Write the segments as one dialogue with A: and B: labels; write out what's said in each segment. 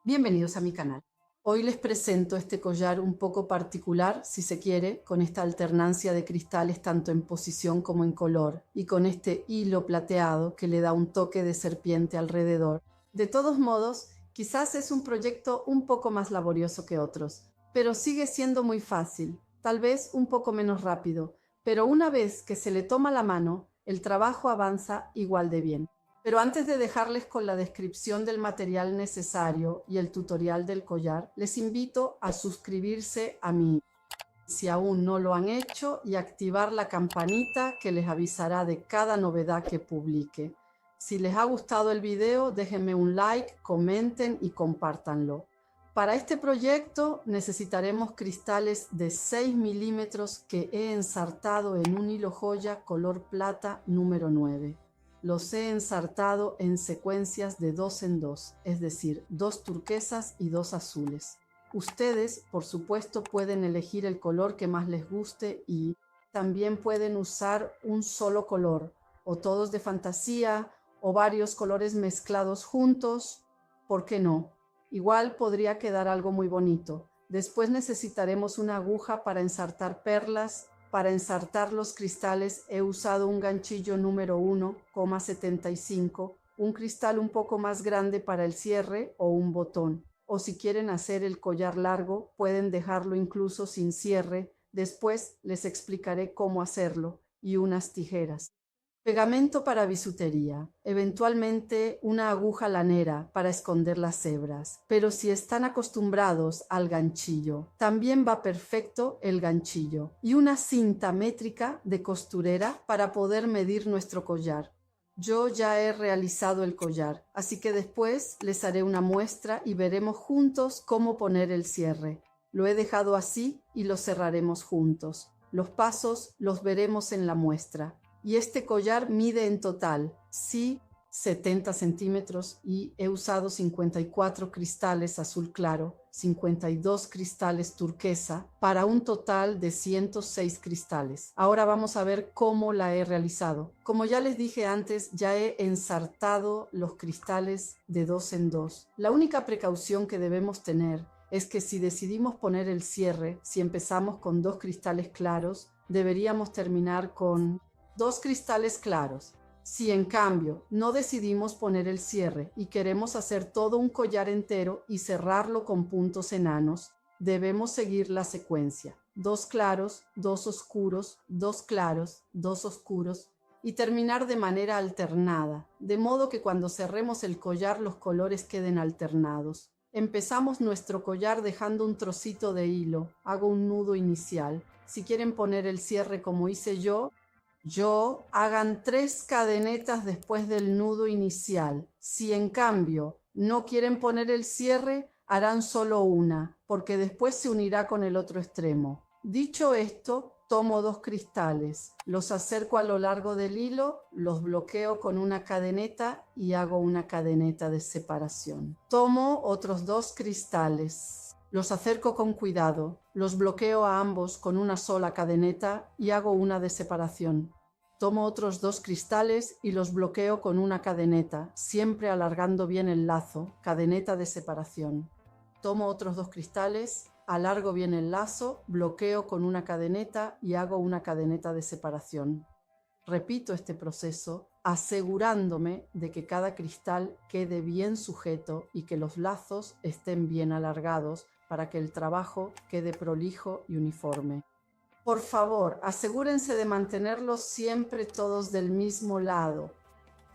A: Bienvenidos a mi canal. Hoy les presento este collar un poco particular, si se quiere, con esta alternancia de cristales tanto en posición como en color y con este hilo plateado que le da un toque de serpiente alrededor. De todos modos, quizás es un proyecto un poco más laborioso que otros, pero sigue siendo muy fácil, tal vez un poco menos rápido, pero una vez que se le toma la mano, el trabajo avanza igual de bien. Pero antes de dejarles con la descripción del material necesario y el tutorial del collar, les invito a suscribirse a mi si aún no lo han hecho y activar la campanita que les avisará de cada novedad que publique. Si les ha gustado el video, déjenme un like, comenten y compártanlo. Para este proyecto necesitaremos cristales de 6 milímetros que he ensartado en un hilo joya color plata número 9. Los he ensartado en secuencias de 2 en 2, es decir, 2 turquesas y 2 azules. Ustedes, por supuesto, pueden elegir el color que más les guste y también pueden usar un solo color, o todos de fantasía, o varios colores mezclados juntos. ¿Por qué no? Igual podría quedar algo muy bonito. Después necesitaremos una aguja para ensartar perlas. Para ensartar los cristales he usado un ganchillo número 1,75, un cristal un poco más grande para el cierre o un botón. O si quieren hacer el collar largo, pueden dejarlo incluso sin cierre. Después les explicaré cómo hacerlo y unas tijeras. Pegamento para bisutería, eventualmente una aguja lanera para esconder las hebras, pero si están acostumbrados al ganchillo, también va perfecto el ganchillo y una cinta métrica de costurera para poder medir nuestro collar. Yo ya he realizado el collar, así que después les haré una muestra y veremos juntos cómo poner el cierre. Lo he dejado así y lo cerraremos juntos. Los pasos los veremos en la muestra. Y este collar mide en total, 70 centímetros y he usado 54 cristales azul claro, 52 cristales turquesa para un total de 106 cristales. Ahora vamos a ver cómo la he realizado. Como ya les dije antes, ya he ensartado los cristales de 2 en 2. La única precaución que debemos tener es que si decidimos poner el cierre, si empezamos con 2 cristales claros, deberíamos terminar con 2 cristales claros. Si en cambio no decidimos poner el cierre y queremos hacer todo un collar entero y cerrarlo con puntos enanos, debemos seguir la secuencia: 2 claros, 2 oscuros, 2 claros, 2 oscuros y terminar de manera alternada, de modo que cuando cerremos el collar los colores queden alternados. Empezamos nuestro collar dejando un trocito de hilo. Hago un nudo inicial. Si quieren poner el cierre como hice yo, hagan 3 cadenetas después del nudo inicial. Si en cambio no quieren poner el cierre, harán solo una, porque después se unirá con el otro extremo. Dicho esto, tomo 2 cristales, los acerco a lo largo del hilo, los bloqueo con una cadeneta y hago una cadeneta de separación. Tomo otros 2 cristales. Los acerco con cuidado, los bloqueo a ambos con una sola cadeneta y hago una de separación. Tomo otros 2 cristales y los bloqueo con una cadeneta, siempre alargando bien el lazo, cadeneta de separación. Tomo otros 2 cristales, alargo bien el lazo, bloqueo con una cadeneta y hago una cadeneta de separación. Repito este proceso asegurándome de que cada cristal quede bien sujeto y que los lazos estén bien alargados para que el trabajo quede prolijo y uniforme. Por favor, asegúrense de mantenerlos siempre todos del mismo lado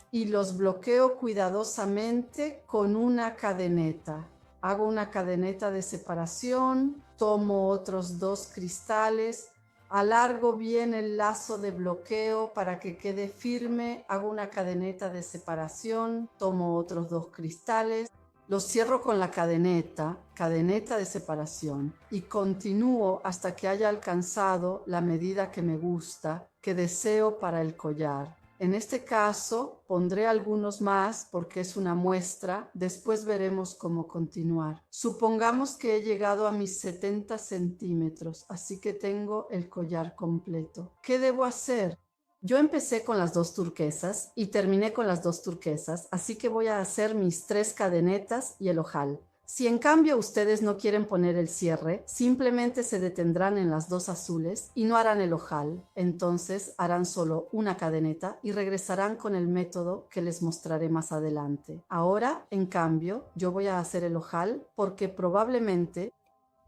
A: y los bloqueo cuidadosamente con una cadeneta. Hago una cadeneta de separación, tomo otros 2 cristales, alargo bien el lazo de bloqueo para que quede firme, hago una cadeneta de separación, tomo otros 2 cristales, los cierro con la cadeneta de separación y continúo hasta que haya alcanzado la medida que me gusta, que deseo para el collar. En este caso pondré algunos más porque es una muestra, después veremos cómo continuar. Supongamos que he llegado a mis 70 centímetros, así que tengo el collar completo. ¿Qué debo hacer? Yo empecé con las 2 turquesas y terminé con las 2 turquesas, así que voy a hacer mis 3 cadenetas y el ojal. Si en cambio ustedes no quieren poner el cierre, simplemente se detendrán en las dos azules y no harán el ojal. Entonces harán solo una cadeneta y regresarán con el método que les mostraré más adelante. Ahora, en cambio, yo voy a hacer el ojal porque probablemente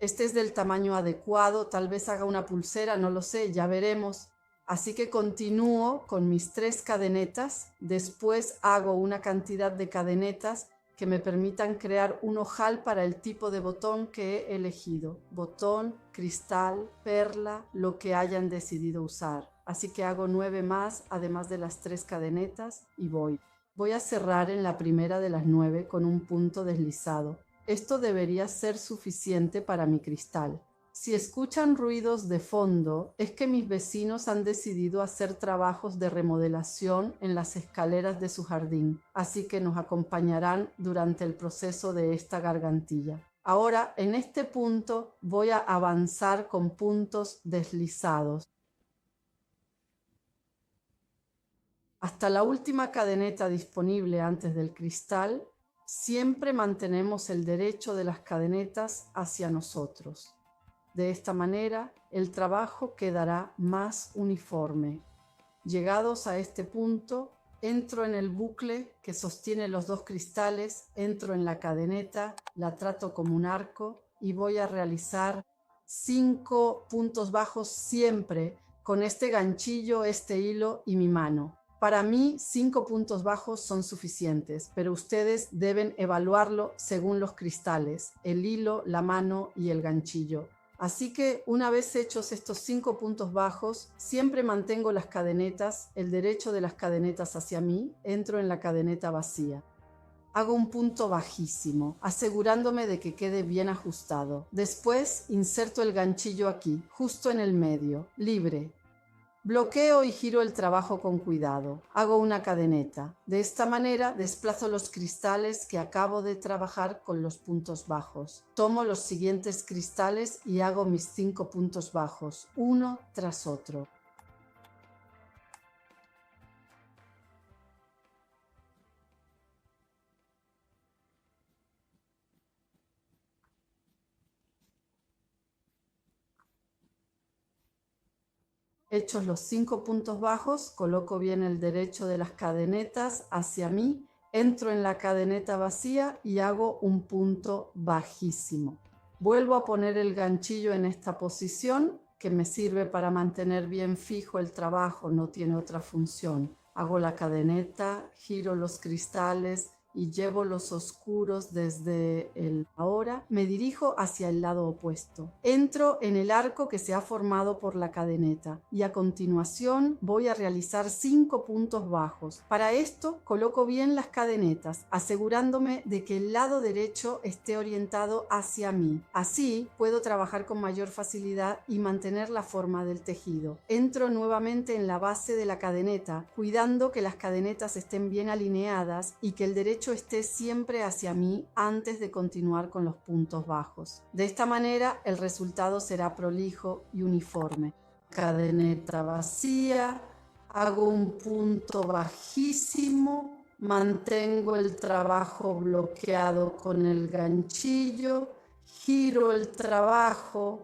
A: este es del tamaño adecuado, tal vez haga una pulsera, no lo sé, ya veremos. Así que continúo con mis 3 cadenetas, después hago una cantidad de cadenetas que me permitan crear un ojal para el tipo de botón que he elegido. Botón, cristal, perla, lo que hayan decidido usar. Así que hago 9 más, además de las 3 cadenetas, y voy. Voy a cerrar en la primera de las 9 con un punto deslizado. Esto debería ser suficiente para mi cristal. Si escuchan ruidos de fondo, es que mis vecinos han decidido hacer trabajos de remodelación en las escaleras de su jardín, así que nos acompañarán durante el proceso de esta gargantilla. Ahora, en este punto, voy a avanzar con puntos deslizados hasta la última cadeneta disponible antes del cristal. Siempre mantenemos el derecho de las cadenetas hacia nosotros. De esta manera, el trabajo quedará más uniforme. Llegados a este punto, entro en el bucle que sostiene los 2 cristales, entro en la cadeneta, la trato como un arco y voy a realizar 5 puntos bajos siempre con este ganchillo, este hilo y mi mano. Para mí, 5 puntos bajos son suficientes, pero ustedes deben evaluarlo según los cristales, el hilo, la mano y el ganchillo. Así que una vez hechos estos 5 puntos bajos, siempre mantengo las cadenetas, el derecho de las cadenetas hacia mí, entro en la cadeneta vacía. Hago un punto bajísimo, asegurándome de que quede bien ajustado. Después inserto el ganchillo aquí, justo en el medio, libre. Bloqueo y giro el trabajo con cuidado. Hago una cadeneta. De esta manera desplazo los cristales que acabo de trabajar con los puntos bajos. Tomo los siguientes cristales y hago mis 5 puntos bajos, uno tras otro. Hechos los 5 puntos bajos, coloco bien el derecho de las cadenetas hacia mí, entro en la cadeneta vacía y hago un punto bajísimo. Vuelvo a poner el ganchillo en esta posición que me sirve para mantener bien fijo el trabajo, no tiene otra función. Hago la cadeneta, giro los cristales y llevo los oscuros desde el ahora. Me dirijo hacia el lado opuesto. Entro en el arco que se ha formado por la cadeneta y a continuación voy a realizar 5 puntos bajos. Para esto coloco bien las cadenetas, asegurándome de que el lado derecho esté orientado hacia mí. Así puedo trabajar con mayor facilidad y mantener la forma del tejido. Entro nuevamente en la base de la cadeneta, cuidando que las cadenetas estén bien alineadas y que el derecho esté siempre hacia mí antes de continuar con los puntos bajos. De esta manera el resultado será prolijo y uniforme. Cadeneta vacía, hago un punto bajísimo, mantengo el trabajo bloqueado con el ganchillo, giro el trabajo,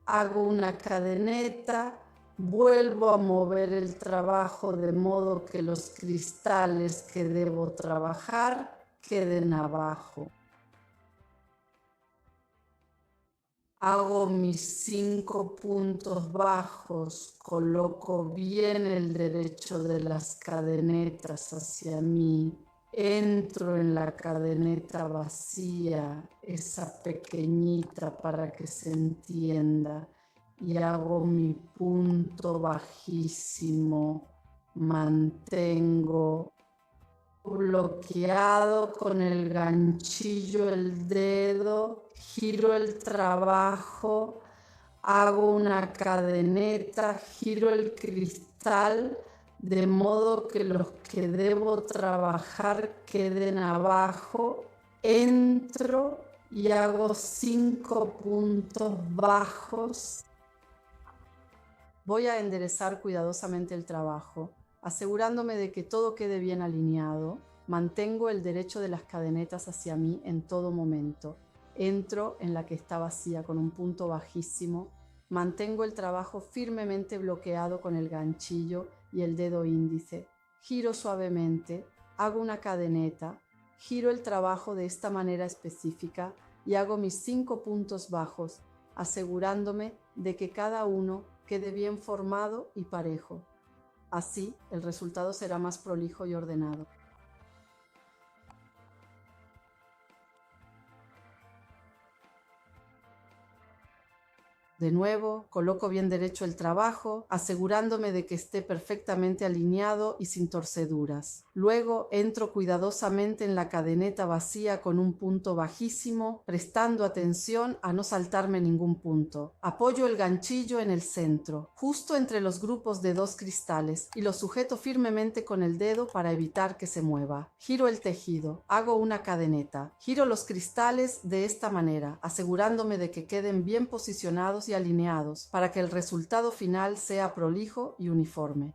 A: hago una cadeneta, vuelvo a mover el trabajo de modo que los cristales que debo trabajar queden abajo. Hago mis 5 puntos bajos, coloco bien el derecho de las cadenetas hacia mí, entro en la cadeneta vacía, esa pequeñita para que se entienda, y hago mi punto bajísimo, mantengo bloqueado con el ganchillo el dedo, giro el trabajo, hago una cadeneta, giro el cristal de modo que los que debo trabajar queden abajo, entro y hago 5 puntos bajos. Voy a enderezar cuidadosamente el trabajo, asegurándome de que todo quede bien alineado. Mantengo el derecho de las cadenetas hacia mí en todo momento. Entro en la que está vacía con un punto bajísimo. Mantengo el trabajo firmemente bloqueado con el ganchillo y el dedo índice. Giro suavemente, hago una cadeneta, giro el trabajo de esta manera específica y hago mis 5 puntos bajos, asegurándome de que cada uno quede bien formado y parejo. Así, el resultado será más prolijo y ordenado. De nuevo, coloco bien derecho el trabajo, asegurándome de que esté perfectamente alineado y sin torceduras. Luego entro cuidadosamente en la cadeneta vacía con un punto bajísimo, prestando atención a no saltarme ningún punto. Apoyo el ganchillo en el centro, justo entre los grupos de 2 cristales, y lo sujeto firmemente con el dedo para evitar que se mueva. Giro el tejido, hago una cadeneta, giro los cristales de esta manera, asegurándome de que queden bien posicionados y alineados para que el resultado final sea prolijo y uniforme.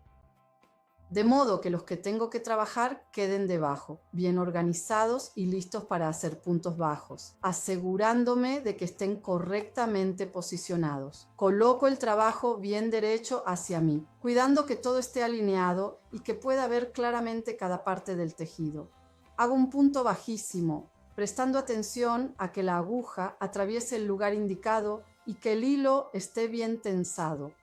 A: De modo que los que tengo que trabajar queden debajo, bien organizados y listos para hacer puntos bajos, asegurándome de que estén correctamente posicionados. Coloco el trabajo bien derecho hacia mí, cuidando que todo esté alineado y que pueda ver claramente cada parte del tejido. Hago un punto bajísimo, prestando atención a que la aguja atraviese el lugar indicado y que el hilo esté bien tensado.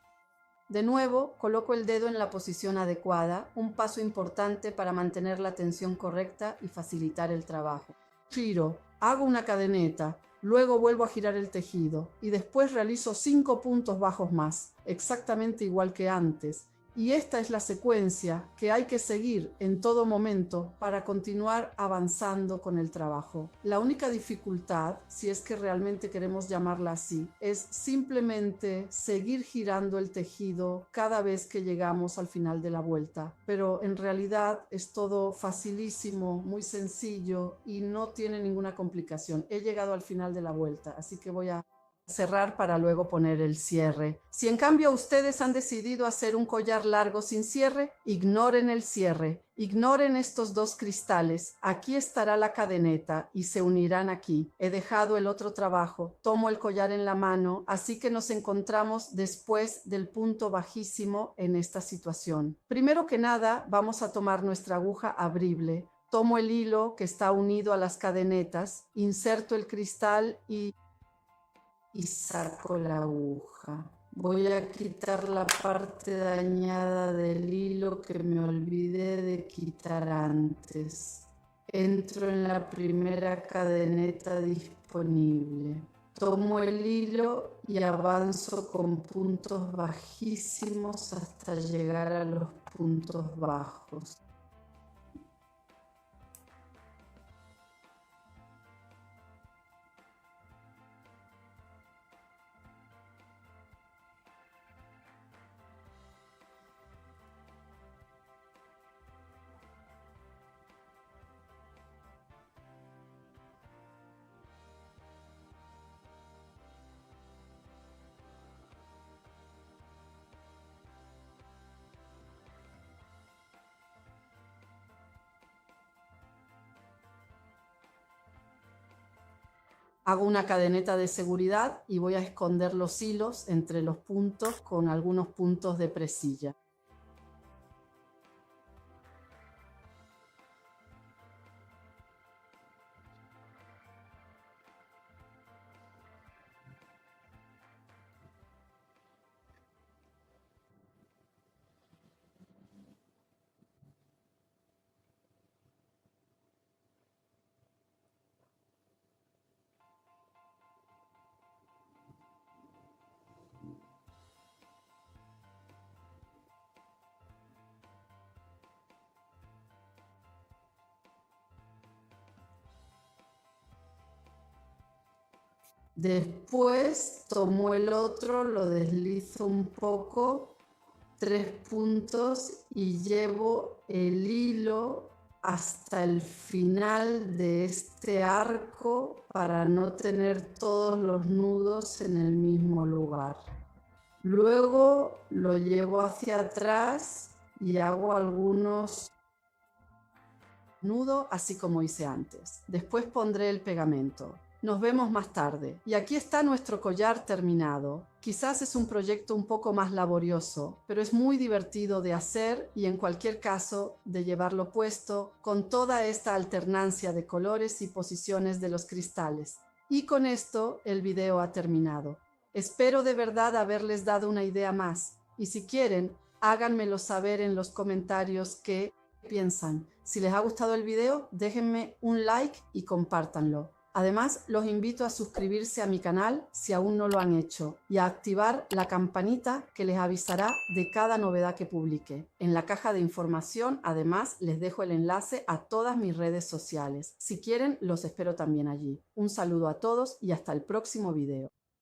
A: De nuevo, coloco el dedo en la posición adecuada, un paso importante para mantener la tensión correcta y facilitar el trabajo. Giro, hago una cadeneta, luego vuelvo a girar el tejido y después realizo 5 puntos bajos más, exactamente igual que antes. Y esta es la secuencia que hay que seguir en todo momento para continuar avanzando con el trabajo. La única dificultad, si es que realmente queremos llamarla así, es simplemente seguir girando el tejido cada vez que llegamos al final de la vuelta. Pero en realidad es todo facilísimo, muy sencillo y no tiene ninguna complicación. He llegado al final de la vuelta, así que voy a cerrar para luego poner el cierre. Si en cambio ustedes han decidido hacer un collar largo sin cierre, ignoren el cierre, ignoren estos 2 cristales. Aquí estará la cadeneta y se unirán aquí. He dejado el otro trabajo, tomo el collar en la mano, así que nos encontramos después del punto bajísimo en esta situación. Primero que nada, vamos a tomar nuestra aguja abrible. Tomo el hilo que está unido a las cadenetas, inserto el cristal y saco la aguja. Voy a quitar la parte dañada del hilo que me olvidé de quitar antes. Entro en la primera cadeneta disponible. Tomo el hilo y avanzo con puntos bajísimos hasta llegar a los puntos bajos. Hago una cadeneta de seguridad y voy a esconder los hilos entre los puntos con algunos puntos de presilla. Después tomo el otro, lo deslizo un poco, 3 puntos y llevo el hilo hasta el final de este arco para no tener todos los nudos en el mismo lugar. Luego lo llevo hacia atrás y hago algunos nudos así como hice antes. Después pondré el pegamento. Nos vemos más tarde. Y aquí está nuestro collar terminado. Quizás es un proyecto un poco más laborioso, pero es muy divertido de hacer y en cualquier caso de llevarlo puesto con toda esta alternancia de colores y posiciones de los cristales. Y con esto el video ha terminado. Espero de verdad haberles dado una idea más y si quieren, háganmelo saber en los comentarios qué piensan. Si les ha gustado el video, déjenme un like y compártanlo. Además, los invito a suscribirse a mi canal si aún no lo han hecho y a activar la campanita que les avisará de cada novedad que publique. En la caja de información, además, les dejo el enlace a todas mis redes sociales. Si quieren, los espero también allí. Un saludo a todos y hasta el próximo video.